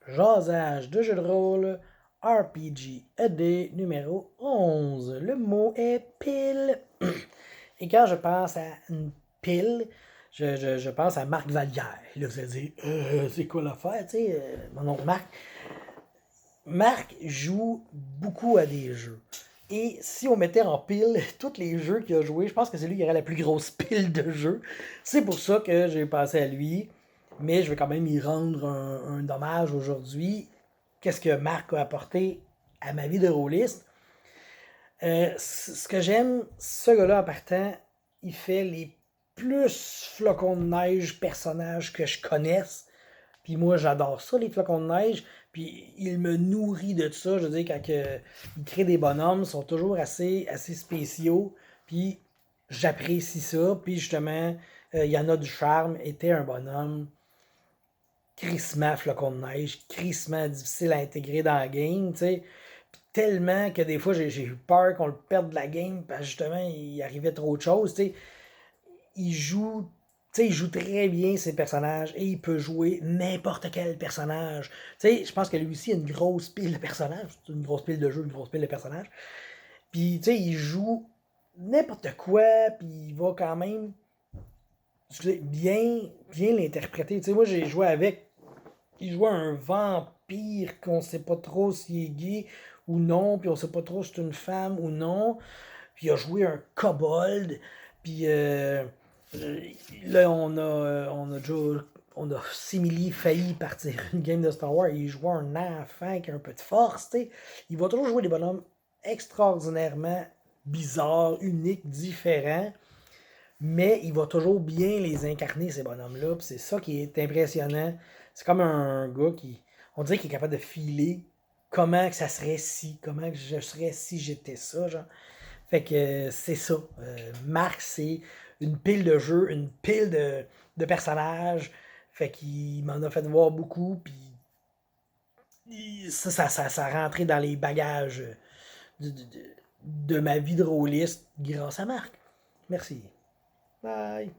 Jasage de jeu de rôle RPG ED numéro 11. Le mot est pile. Et quand je pense à une pile, je pense à Marc Vallière. Là, vous allez dire, c'est quoi l'affaire, tu sais, mon oncle Marc. Marc joue beaucoup à des jeux. Et si on mettait en pile tous les jeux qu'il a joués, je pense que c'est lui qui aurait la plus grosse pile de jeux. C'est pour ça que j'ai pensé à lui. Mais je vais quand même y rendre un hommage aujourd'hui. Qu'est-ce que Marc a apporté à ma vie de rôliste? Ce que j'aime, ce gars-là en partant, il fait les plus flocons de neige personnages que je connaisse. Puis moi, j'adore ça, les flocons de neige. Puis il me nourrit de ça. Je veux dire, quand il crée des bonhommes, ils sont toujours assez spéciaux. Puis j'apprécie ça. Puis justement, il y en a du charme. Était un bonhomme crissement flocon de neige, crissement difficile à intégrer dans la game, tu sais. Tellement que des fois, j'ai eu peur qu'on le perde de la game, parce que justement, il arrivait trop de choses, tu sais. Il joue, tu sais, il joue très bien ses personnages et il peut jouer n'importe quel personnage. Tu sais, je pense que lui aussi a une grosse pile de personnages, une grosse pile de jeux, une grosse pile de personnages. Puis, tu sais, il joue n'importe quoi, puis il va quand même, excusez, bien l'interpréter. Tu sais, moi, j'ai joué avec, il jouait un vampire qu'on sait pas trop s'il est gay ou non, puis on sait pas trop si c'est une femme ou non. Puis il a joué un kobold, puis là on a déjà on a simili failli partir une game de Star Wars. Il jouait un enfant qui a un peu de force, tu sais. Il va toujours jouer des bonhommes extraordinairement bizarres, uniques, différents, mais il va toujours bien les incarner, ces bonhommes-là. Puis c'est ça qui est impressionnant. C'est comme un gars qui, on dirait qu'il est capable de filer comment que ça serait si, comment que je serais si j'étais ça, genre. Fait que c'est ça. Marc, c'est une pile de jeux, une pile de personnages. Fait qu'il m'en a fait voir beaucoup, puis ça a rentré dans les bagages de, de, de ma vie de rôliste grâce à Marc. Merci. Bye.